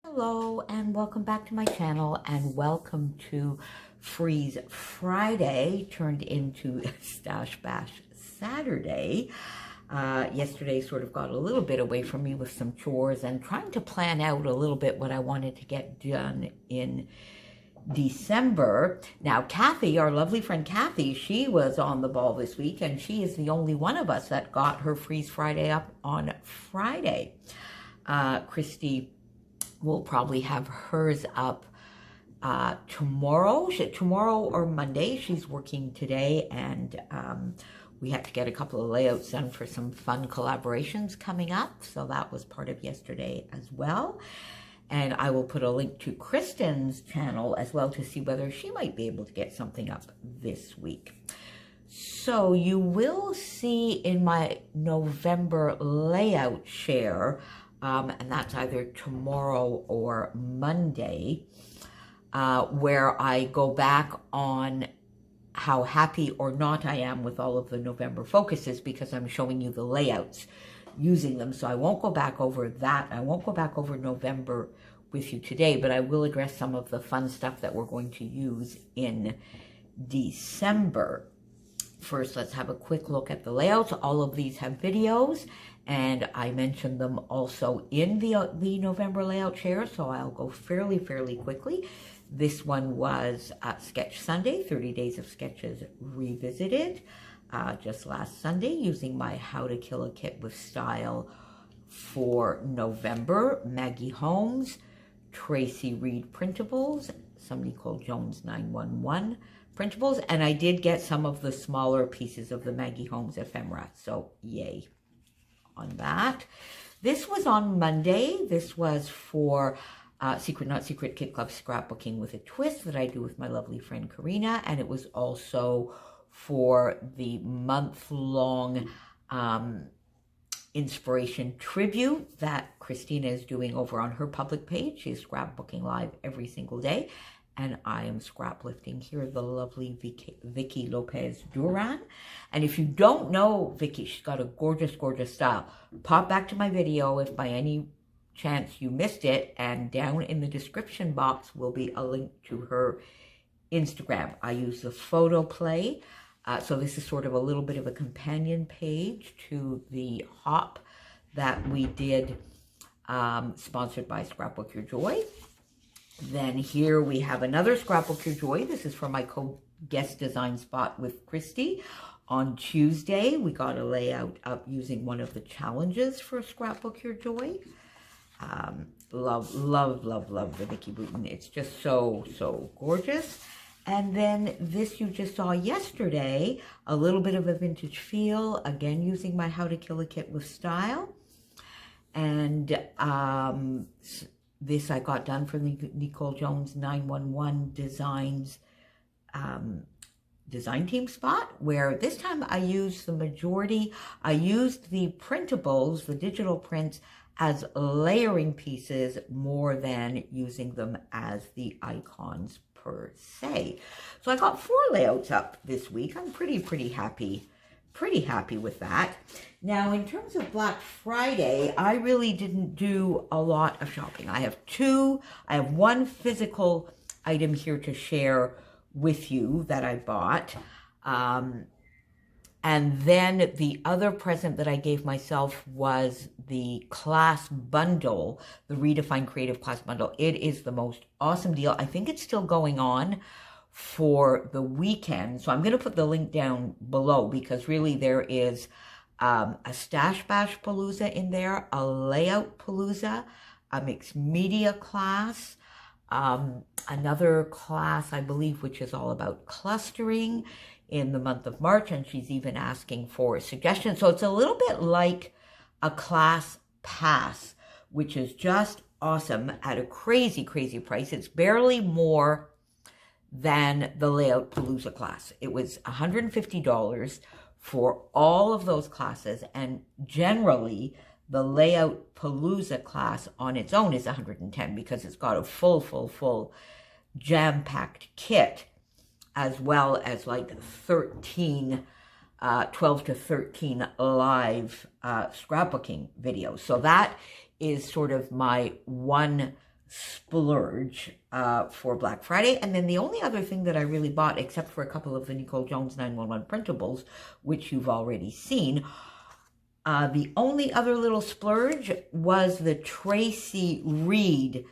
Hello and welcome back to my channel and welcome to Freeze Friday turned into Stash Bash Saturday. Yesterday sort of got a little bit away from me with some chores and trying to plan out a little bit what I wanted to get done in December. Now, Kathy, our lovely friend Kathy, she was on the ball this week and she is the only one of us that got her Freeze Friday up on Friday. Christy will probably have hers up tomorrow or Monday. She's working today, and we had to get a couple of layouts done for some fun collaborations coming up, so that was part of yesterday as well. And I will put a link to Kristen's channel as well to see whether she might be able to get something up this week. So you will see in my November layout share, and that's either tomorrow or Monday, where I go back on how happy or not I am with all of the November focuses, because I'm showing you the layouts using them. So I won't go back over that. I won't go back over November with you today, but I will address some of the fun stuff that we're going to use in December. First, let's have a quick look at the layouts. All of these have videos, and I mentioned them also in the November layout share, so I'll go fairly quickly. This one was Sketch Sunday, 30 Days of Sketches Revisited, just last Sunday, using my How to Kill a Kit with Style for November. Maggie Holmes, Tracy Reed printables, some Nicole Jones 911 printables, and I did get some of the smaller pieces of the Maggie Holmes ephemera, so yay on that. This was on Monday. This was for Secret Not Secret Kit Club Scrapbooking with a Twist that I do with my lovely friend Karina, and it was also for the month-long inspiration tribute that Christina is doing over on her public page. She's scrapbooking live every single day, and I am scraplifting here the lovely Vicky Lopez Duran. And if you don't know Vicky, she's got a gorgeous style. Pop back to my video if by any chance you missed it, and down in the description box will be a link to her Instagram. I use the photo play. So this is sort of a little bit of a companion page to the hop that we did, sponsored by Scrapbook Your Joy. Then here we have another Scrapbook Your Joy. This is for my guest design spot with Christy. On Tuesday, we got a layout up using one of the challenges for Scrapbook Your Joy. Love the Vicky Bouton. It's just so gorgeous. And then this you just saw yesterday, a little bit of a vintage feel, again using my How to Kill a Kit with Style. And this I got done for the Nicole Jones 911 Designs design team spot, where this time I used the majority. I used the printables, the digital prints, as layering pieces more than using them as the icons per se. So I got 4 layouts up this week. I'm pretty happy with that. Now, in terms of Black Friday, I really didn't do a lot of shopping. I have one physical item here to share with you that I bought. And then the other present that I gave myself was the class bundle, the Redefine Creative Class Bundle. It is the most awesome deal. I think it's still going on for the weekend. So I'm going to put the link down below, because really there is a Stash Bash Palooza in there, a Layout Palooza, a mixed media class, another class, I believe, which is all about clustering in the month of March, and she's even asking for suggestions. So it's a little bit like a class pass, which is just awesome at a crazy price. It's barely more than the Layout Palooza class. It was $150 for all of those classes, and generally the Layout Palooza class on its own is $110 because it's got a full jam-packed kit, as well as like 12 to 13 live scrapbooking videos. So that is sort of my one splurge for Black Friday. And then the only other thing that I really bought, except for a couple of the Nicole Jones 911 printables, which you've already seen, the only other little splurge was the Tracy Reed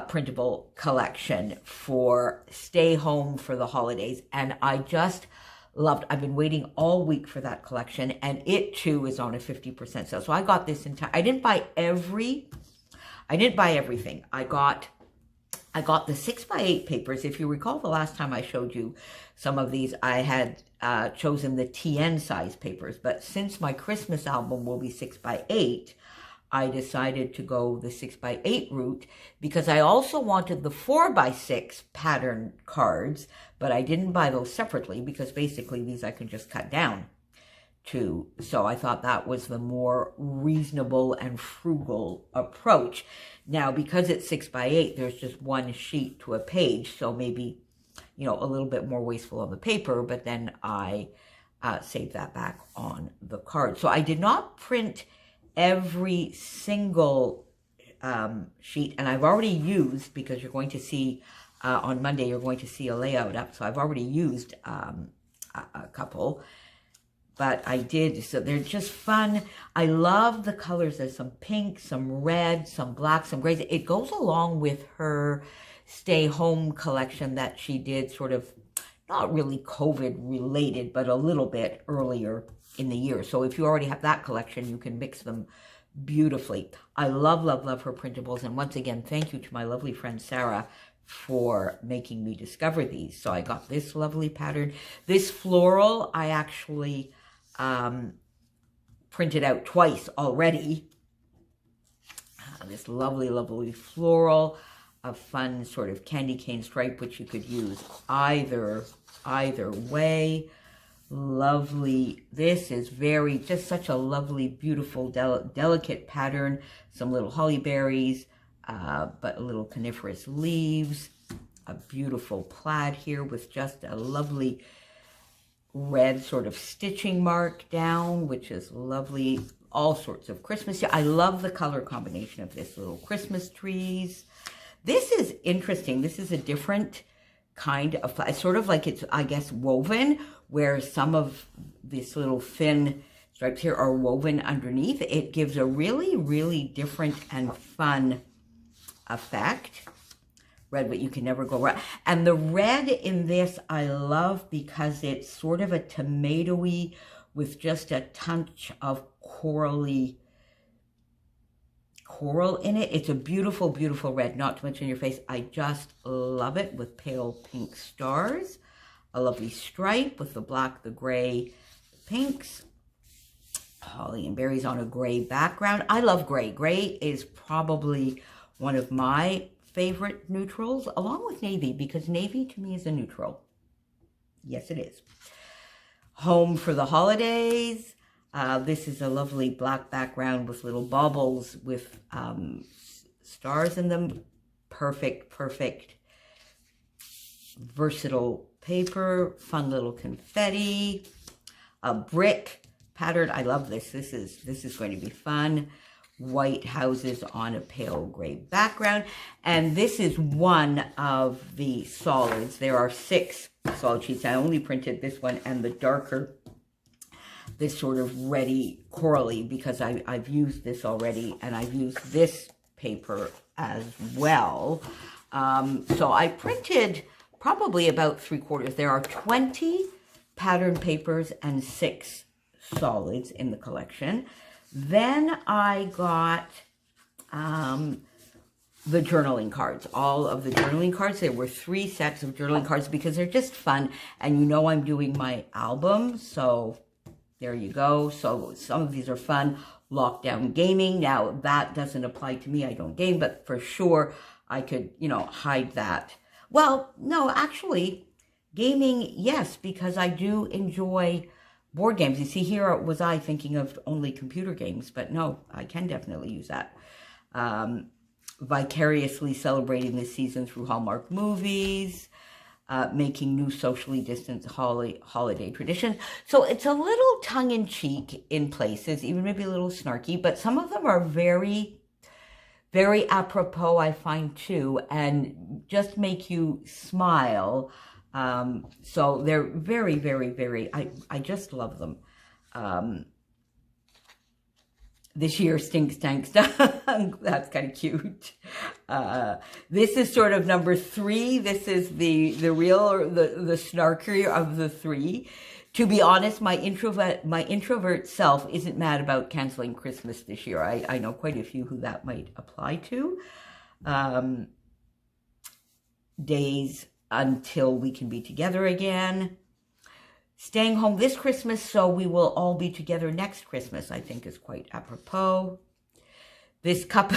printable collection for Stay Home for the Holidays. And I just loved, I've been waiting all week for that collection, and it too is on a 50% sale. So I got this entire, I didn't buy everything. I got the 6x8 papers. If you recall, the last time I showed you some of these, I had chosen the TN size papers. But since my Christmas album will be 6x8, I decided to go the 6x8 route because I also wanted the 4x6 pattern cards, but I didn't buy those separately because basically these I could just cut down to. So I thought that was the more reasonable and frugal approach. Now, because it's 6x8, there's just one sheet to a page, so maybe, you know, a little bit more wasteful on the paper, but then I saved that back on the card. So I did not print every single sheet, and I've already used, because you're going to see on Monday, you're going to see a layout up, so I've already used a couple. But I did, so they're just fun. I love the colors. There's some pink, some red, some black, some grays. It goes along with her Stay Home collection that she did, sort of not really COVID related, but a little bit earlier in the year. So if you already have that collection, you can mix them beautifully. I love, love, love her printables. And once again, thank you to my lovely friend Sarah for making me discover these. So I got this lovely pattern. This floral, I actually printed out twice already. This lovely, lovely floral, a fun sort of candy cane stripe, which you could use either way. Lovely. This is just such a lovely, beautiful, delicate pattern. Some little holly berries, but a little coniferous leaves. A beautiful plaid here with just a lovely red sort of stitching mark down, which is lovely. All sorts of Christmas. I love the color combination of this. Little Christmas trees. This is interesting. This is a different kind of, sort of like it's, I guess, woven, where some of these little thin stripes here are woven underneath. It gives a really, really different and fun effect. Red, but you can never go wrong. And the red in this I love because it's sort of a tomatoey with just a touch of coral in it. It's a beautiful, beautiful red, not to mention your face. I just love it with pale pink stars. A lovely stripe with the black, the gray, the pinks. Holly and berries on a gray background. I love gray. Gray is probably one of my favorite neutrals, along with navy, because navy to me is a neutral. Yes, it is. Home for the Holidays. This is a lovely black background with little baubles with stars in them. Perfect, perfect, versatile paper. Fun little confetti. A brick pattern. I love this. This is going to be fun. White houses on a pale gray background. And this is one of the solids. There are 6 solid sheets. I only printed this one and the darker, this sort of reddy corally, because I've used this already, and I've used this paper as well. So I printed probably about 3/4. There are 20 pattern papers and 6 solids in the collection. Then I got the journaling cards, all of the journaling cards. There were 3 sets of journaling cards because they're just fun. And you know I'm doing my album, so there you go. So some of these are fun. Lockdown gaming. Now, that doesn't apply to me. I don't game, but for sure I could, you know, hide that. Well, no, actually, gaming, yes, because I do enjoy board games. You see, here was I thinking of only computer games, but no, I can definitely use that. Vicariously celebrating the season through Hallmark movies, making new socially distanced holiday traditions. So it's a little tongue-in-cheek in places, even maybe a little snarky, but some of them are very very apropos, I find too, and just make you smile. So they're very, very, very, I just love them. This year, Stink Stank Stunk. That's kind of cute. This is sort of number 3. This is the real, or the snarkier of the 3. To be honest, my introvert self isn't mad about canceling Christmas this year. I know quite a few who that might apply to. Days until we can be together again. Staying home this Christmas so we will all be together next Christmas, I think, is quite apropos. This cup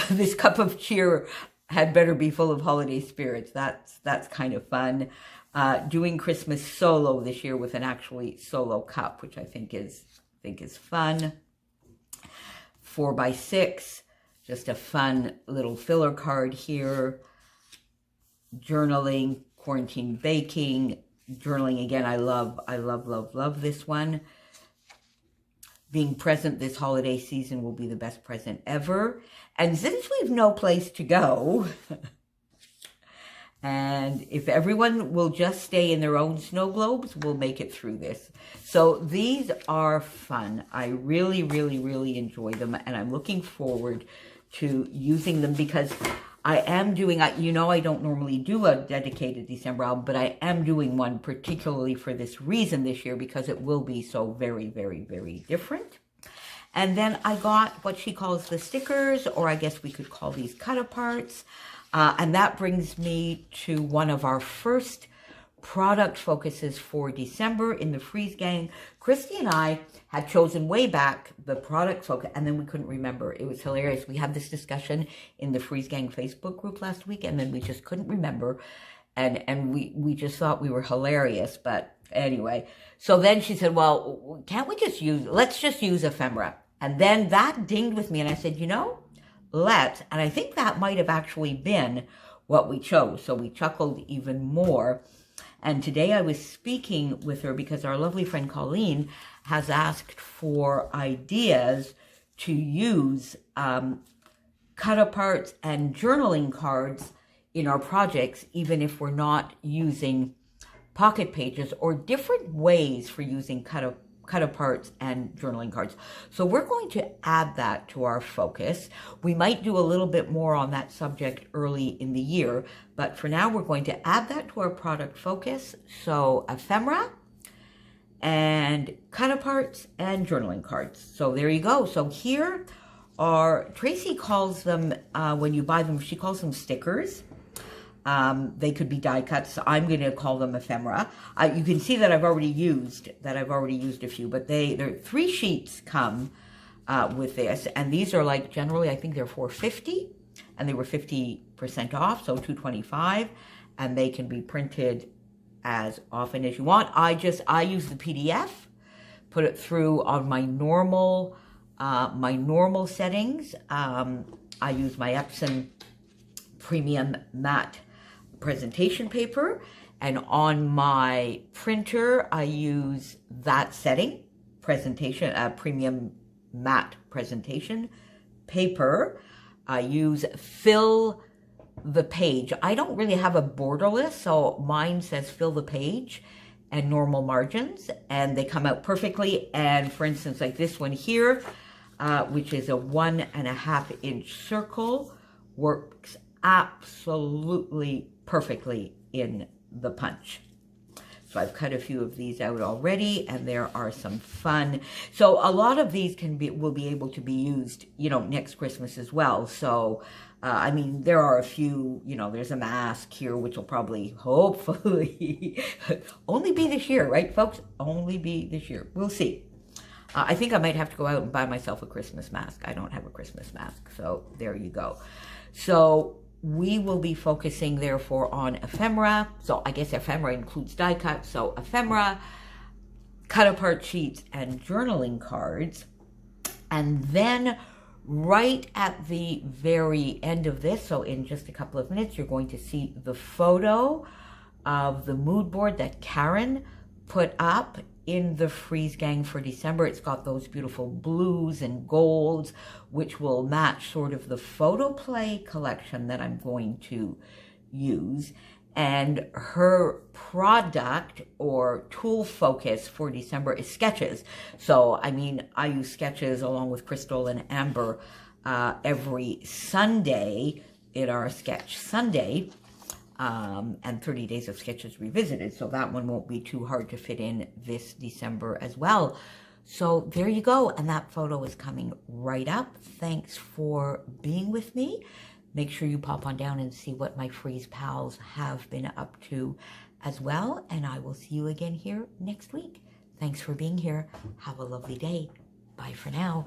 of cheer had better be full of holiday spirits. That's kind of fun. Doing Christmas solo this year with an actually solo cup, which I think is fun. 4x6, just a fun little filler card here. Journaling, quarantine baking. Journaling again, I love this one. Being present this holiday season will be the best present ever. And since we've no place to go, and if everyone will just stay in their own snow globes, we'll make it through this. So these are fun. I really, really, really enjoy them, and I'm looking forward to using them because I am doing, you know, I don't normally do a dedicated December album, but I am doing one particularly for this reason this year because it will be so very, very, very different. And then I got what she calls the stickers, or I guess we could call these cut-aparts. And that brings me to one of our first product focuses for December in the Freeze Gang. Christy and I had chosen way back the product focus, and then we couldn't remember. It was hilarious. We had this discussion in the Freeze Gang Facebook group last week, and then we just couldn't remember, and we just thought we were hilarious. But anyway, so then she said, well, can't we just let's just use ephemera. And then that dinged with me, and I said, you know, let's. And I think that might have actually been what we chose. So we chuckled even more. And today I was speaking with her because our lovely friend Colleen has asked for ideas to use cut-aparts and journaling cards in our projects, even if we're not using pocket pages, or different ways for using cut-aparts and journaling cards. So we're going to add that to our focus. We might do a little bit more on that subject early in the year, but for now we're going to add that to our product focus. So ephemera and cut-aparts and journaling cards. So there you go. So here are, Tracy calls them, when you buy them, she calls them stickers. They could be die cuts. So I'm going to call them ephemera. You can see that I've already used a few, but they're 3 sheets come with this, and these are like generally I think they're $4.50, and they were 50% off, so $2.25, and they can be printed as often as you want. I use the PDF, put it through on my normal settings. I use my Epson Premium Matte presentation paper, and on my printer I use that setting, presentation, Premium Matte presentation paper. I use Fill the Page. I don't really have a borderless, so mine says Fill the Page and normal margins, and they come out perfectly. And for instance, like this one here, which is a 1.5 inch circle, works absolutely perfectly in the punch. So I've cut a few of these out already, and there are some fun. So a lot of these will be able to be used, you know, next Christmas as well. So I mean, there are a few, you know, there's a mask here, which will probably, hopefully, only be this year, right, folks? Only be this year. We'll see. I think I might have to go out and buy myself a Christmas mask. I don't have a Christmas mask, so there you go. So we will be focusing, therefore, on ephemera. So I guess ephemera includes die cuts. So ephemera, cut-apart sheets, and journaling cards. And then right at the very end of this, so in just a couple of minutes, you're going to see the photo of the mood board that Karen put up in the Freeze Gang for December. It's got those beautiful blues and golds, which will match sort of the Photoplay collection that I'm going to use. And her product or tool focus for December is sketches. So, I mean, I use sketches along with Crystal and Amber every Sunday in our Sketch Sunday. And 30 Days of Sketches Revisited. So that one won't be too hard to fit in this December as well. So there you go. And that photo is coming right up. Thanks for being with me. Make sure you pop on down and see what my Freeze pals have been up to as well. And I will see you again here next week. Thanks for being here. Have a lovely day. Bye for now.